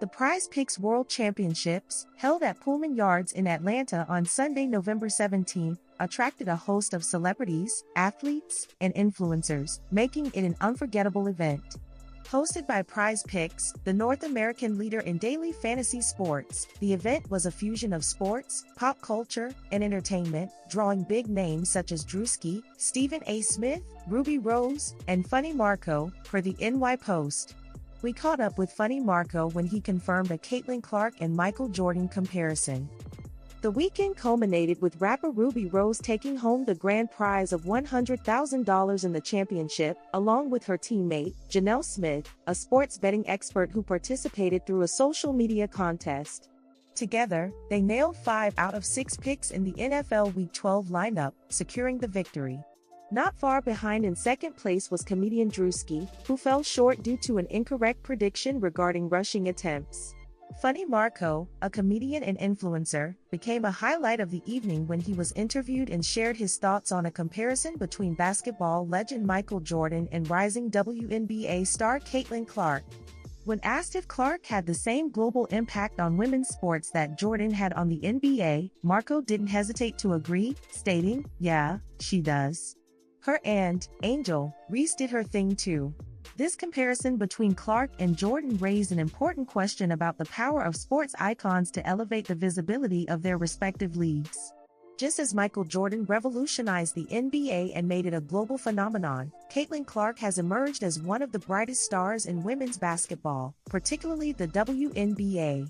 The Prize Picks World Championships, held at Pullman Yards in Atlanta on Sunday, November 17, attracted a host of celebrities, athletes, and influencers, making it an unforgettable event. Hosted by Prize Picks, the North American leader in daily fantasy sports, the event was a fusion of sports, pop culture, and entertainment, drawing big names such as Drewski, Stephen A. Smith, Ruby Rose, and Funny Marco, per the NY Post. We caught up with Funny Marco when he confirmed a Caitlin Clark and Michael Jordan comparison. The weekend culminated with rapper Ruby Rose taking home the grand prize of $100,000 in the championship, along with her teammate, Janelle Smith, a sports betting expert who participated through a social media contest. Together, they nailed 5 out of 6 picks in the NFL Week 12 lineup, securing the victory. Not far behind in second place was comedian Drewski, who fell short due to an incorrect prediction regarding rushing attempts. Funny Marco, a comedian and influencer, became a highlight of the evening when he was interviewed and shared his thoughts on a comparison between basketball legend Michael Jordan and rising WNBA star Caitlin Clark. When asked if Clark had the same global impact on women's sports that Jordan had on the NBA, Marco didn't hesitate to agree, stating, "Yeah, she does. Her and Angel Reese did her thing too." This comparison between Clark and Jordan raised an important question about the power of sports icons to elevate the visibility of their respective leagues. Just as Michael Jordan revolutionized the NBA and made it a global phenomenon, Caitlin Clark has emerged as one of the brightest stars in women's basketball, particularly the WNBA.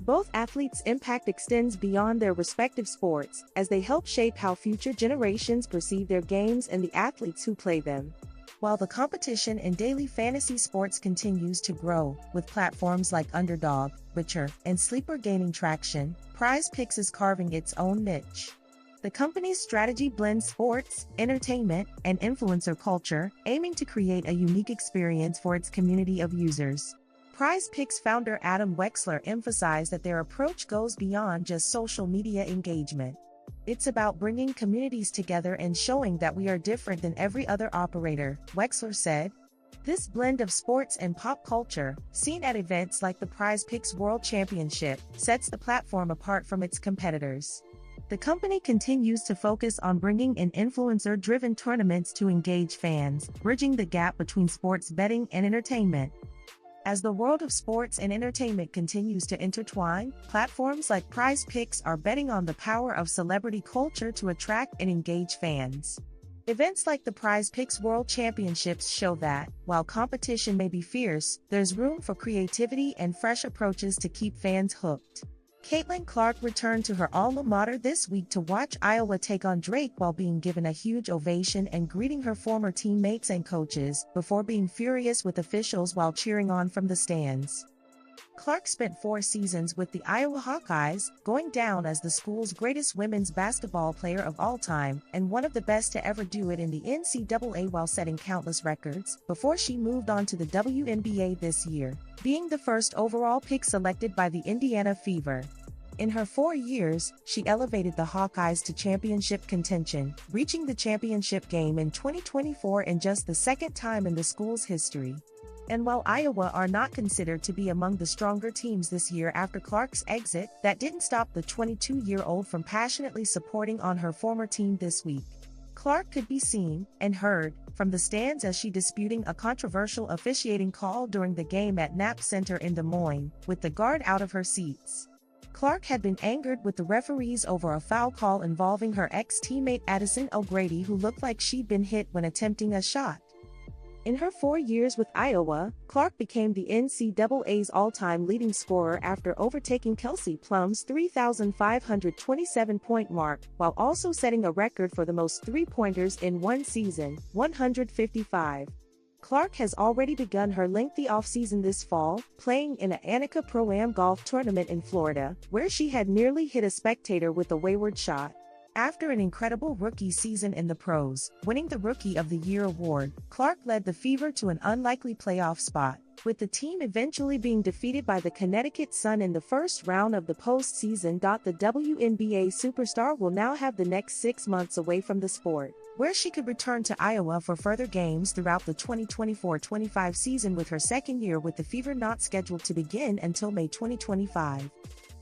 Both athletes' impact extends beyond their respective sports, as they help shape how future generations perceive their games and the athletes who play them. While the competition in daily fantasy sports continues to grow, with platforms like Underdog, Witcher, and Sleeper gaining traction, Prize Picks is carving its own niche. The company's strategy blends sports, entertainment, and influencer culture, aiming to create a unique experience for its community of users. Prize Picks founder Adam Wexler emphasized that their approach goes beyond just social media engagement. "It's about bringing communities together and showing that we are different than every other operator," Wexler said. This blend of sports and pop culture, seen at events like the Prize Picks World Championship, sets the platform apart from its competitors. The company continues to focus on bringing in influencer-driven tournaments to engage fans, bridging the gap between sports betting and entertainment. As the world of sports and entertainment continues to intertwine, platforms like Prize Picks are betting on the power of celebrity culture to attract and engage fans. Events like the Prize Picks World Championships show that, while competition may be fierce, there's room for creativity and fresh approaches to keep fans hooked. Caitlin Clark returned to her alma mater this week to watch Iowa take on Drake while being given a huge ovation and greeting her former teammates and coaches, before being furious with officials while cheering on from the stands. Clark spent 4 seasons with the Iowa Hawkeyes, going down as the school's greatest women's basketball player of all time, and one of the best to ever do it in the NCAA while setting countless records, before she moved on to the WNBA this year, being the first overall pick selected by the Indiana Fever. In her 4 years, she elevated the Hawkeyes to championship contention, reaching the championship game in 2024 in just the second time in the school's history. And while Iowa are not considered to be among the stronger teams this year after Clark's exit, that didn't stop the 22-year-old from passionately supporting on her former team this week. Clark could be seen, and heard, from the stands as she disputing a controversial officiating call during the game at Knapp Center in Des Moines, with the guard out of her seats. Clark had been angered with the referees over a foul call involving her ex-teammate Addison O'Grady, who looked like she'd been hit when attempting a shot. In her 4 years with Iowa, Clark became the NCAA's all-time leading scorer after overtaking Kelsey Plum's 3,527-point mark, while also setting a record for the most three-pointers in one season, 155. Clark has already begun her lengthy offseason this fall, playing in a Annika Pro-Am golf tournament in Florida, where she had nearly hit a spectator with a wayward shot. After an incredible rookie season in the pros, winning the Rookie of the Year award, Clark led the Fever to an unlikely playoff spot, with the team eventually being defeated by the Connecticut Sun in the first round of the postseason. The WNBA superstar will now have the next 6 months away from the sport, where she could return to Iowa for further games throughout the 2024-25 season, with her second year with the Fever not scheduled to begin until May 2025.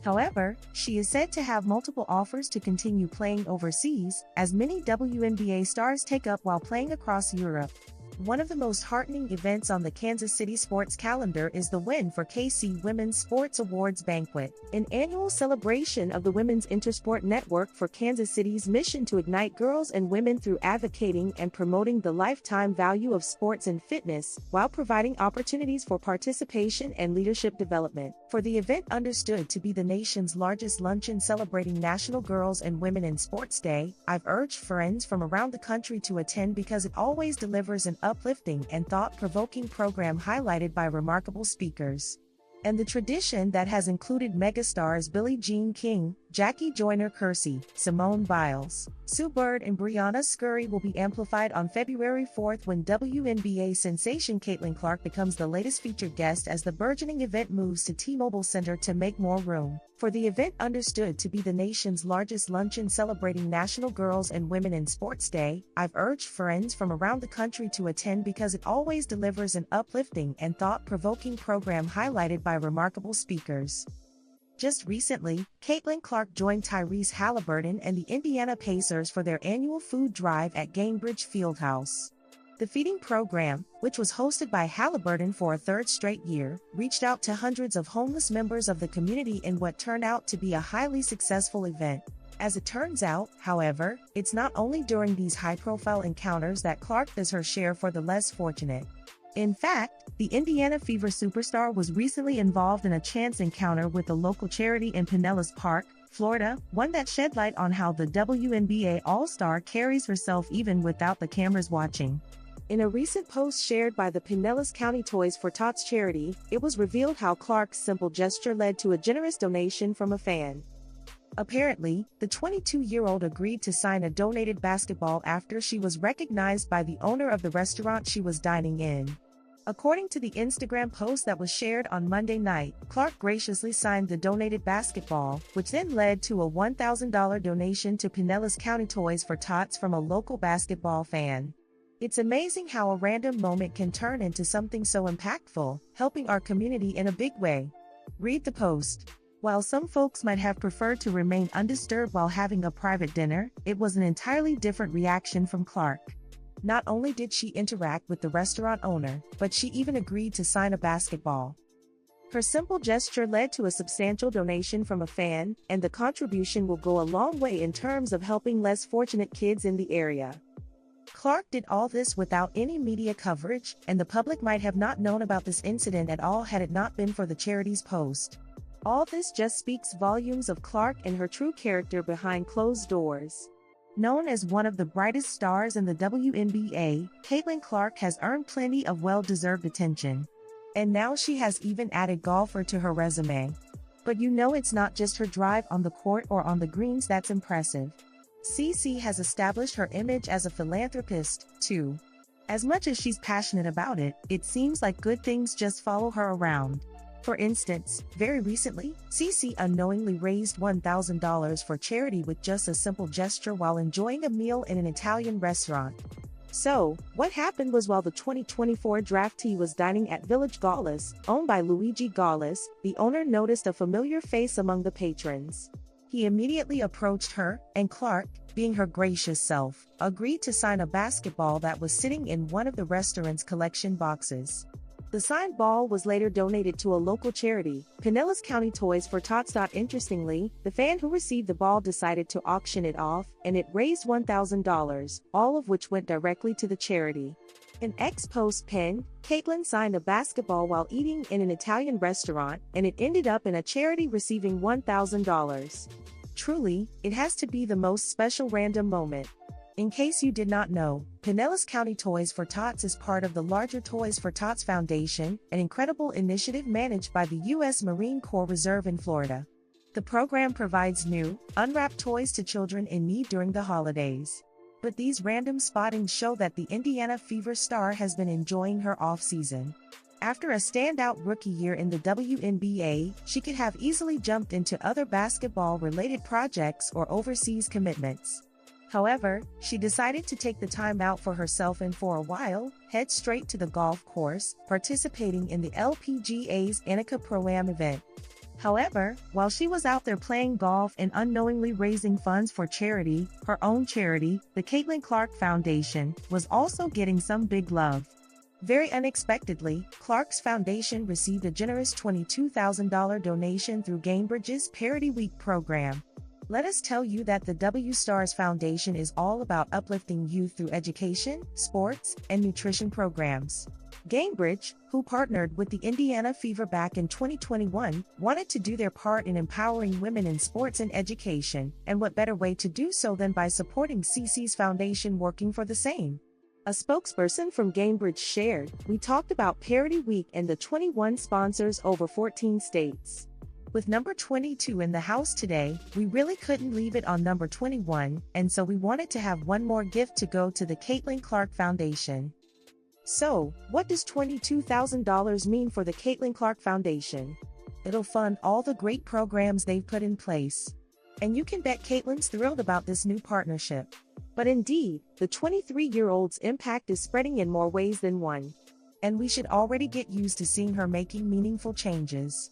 However, she is said to have multiple offers to continue playing overseas, as many WNBA stars take up while playing across Europe. One of the most heartening events on the Kansas City sports calendar is the Win for KC Women's Sports Awards Banquet, an annual celebration of the Women's Intersport Network for Kansas City's mission to ignite girls and women through advocating and promoting the lifetime value of sports and fitness, while providing opportunities for participation and leadership development. For the event understood to be the nation's largest luncheon celebrating National Girls and Women in Sports Day, I've urged friends from around the country to attend because it always delivers an uplifting and thought-provoking program highlighted by remarkable speakers. And the tradition that has included megastars Billie Jean King, Jackie Joyner-Kersee, Simone Biles, Sue Bird and Brianna Scurry will be amplified on February 4th when WNBA sensation Caitlin Clark becomes the latest featured guest as the burgeoning event moves to T-Mobile Center to make more room. For the event understood to be the nation's largest luncheon celebrating National Girls and Women in Sports Day, I've urged friends from around the country to attend because it always delivers an uplifting and thought-provoking program highlighted by remarkable speakers. Just recently, Caitlin Clark joined Tyrese Halliburton and the Indiana Pacers for their annual food drive at Gainbridge Fieldhouse. The feeding program, which was hosted by Halliburton for a third straight year, reached out to hundreds of homeless members of the community in what turned out to be a highly successful event. As it turns out, however, it's not only during these high-profile encounters that Clark does her share for the less fortunate. In fact, the Indiana Fever superstar was recently involved in a chance encounter with a local charity in Pinellas Park, Florida, one that shed light on how the WNBA All-Star carries herself even without the cameras watching. In a recent post shared by the Pinellas County Toys for Tots charity, it was revealed how Clark's simple gesture led to a generous donation from a fan. Apparently, the 22-year-old agreed to sign a donated basketball after she was recognized by the owner of the restaurant she was dining in. According to the Instagram post that was shared on Monday night, Clark graciously signed the donated basketball, which then led to a $1,000 donation to Pinellas County Toys for Tots from a local basketball fan. It's amazing how a random moment can turn into something so impactful, helping our community in a big way. Read the post. While some folks might have preferred to remain undisturbed while having a private dinner, it was an entirely different reaction from Clark. Not only did she interact with the restaurant owner, but she even agreed to sign a basketball. Her simple gesture led to a substantial donation from a fan, and the contribution will go a long way in terms of helping less fortunate kids in the area. Clark did all this without any media coverage, and the public might have not known about this incident at all had it not been for the charity's post. All this just speaks volumes of Clark and her true character behind closed doors. Known as one of the brightest stars in the WNBA, Caitlin Clark has earned plenty of well-deserved attention. And now she has even added golfer to her resume. But you know it's not just her drive on the court or on the greens that's impressive. CC has established her image as a philanthropist, too. As much as she's passionate about it, it seems like good things just follow her around. For instance, very recently, CC unknowingly raised $1,000 for charity with just a simple gesture while enjoying a meal in an Italian restaurant. So, what happened was while the 2024 draftee was dining at Village Gaulis, owned by Luigi Gaulis, the owner noticed a familiar face among the patrons. He immediately approached her, and Clark, being her gracious self, agreed to sign a basketball that was sitting in one of the restaurant's collection boxes. The signed ball was later donated to a local charity, Pinellas County Toys for Tots. Interestingly, the fan who received the ball decided to auction it off, and it raised $1,000, all of which went directly to the charity. An ex-post penned, Caitlin signed a basketball while eating in an Italian restaurant, and it ended up in a charity receiving $1,000. Truly, it has to be the most special random moment. In case you did not know, Pinellas County Toys for Tots is part of the larger Toys for Tots Foundation, an incredible initiative managed by the U.S. Marine Corps Reserve in Florida. The program provides new, unwrapped toys to children in need during the holidays. But these random spottings show that the Indiana Fever star has been enjoying her off-season. After a standout rookie year in the WNBA, she could have easily jumped into other basketball-related projects or overseas commitments. However, she decided to take the time out for herself and for a while, head straight to the golf course, participating in the LPGA's Annika Pro-Am event. However, while she was out there playing golf and unknowingly raising funds for charity, her own charity, the Caitlin Clark Foundation, was also getting some big love. Very unexpectedly, Clark's foundation received a generous $22,000 donation through Gainbridge's Parity Week program. Let us tell you that the W Stars Foundation is all about uplifting youth through education, sports, and nutrition programs. Gainbridge, who partnered with the Indiana Fever back in 2021, wanted to do their part in empowering women in sports and education, and what better way to do so than by supporting CC's foundation working for the same. A spokesperson from Gainbridge shared, "We talked about Parity Week and the 21 sponsors over 14 states. With number 22 in the house today, we really couldn't leave it on number 21, and so we wanted to have one more gift to go to the Caitlin Clark Foundation." So, what does $22,000 mean for the Caitlin Clark Foundation? It'll fund all the great programs they've put in place. And you can bet Caitlin's thrilled about this new partnership. But indeed, the 23-year-old's impact is spreading in more ways than one. And we should already get used to seeing her making meaningful changes.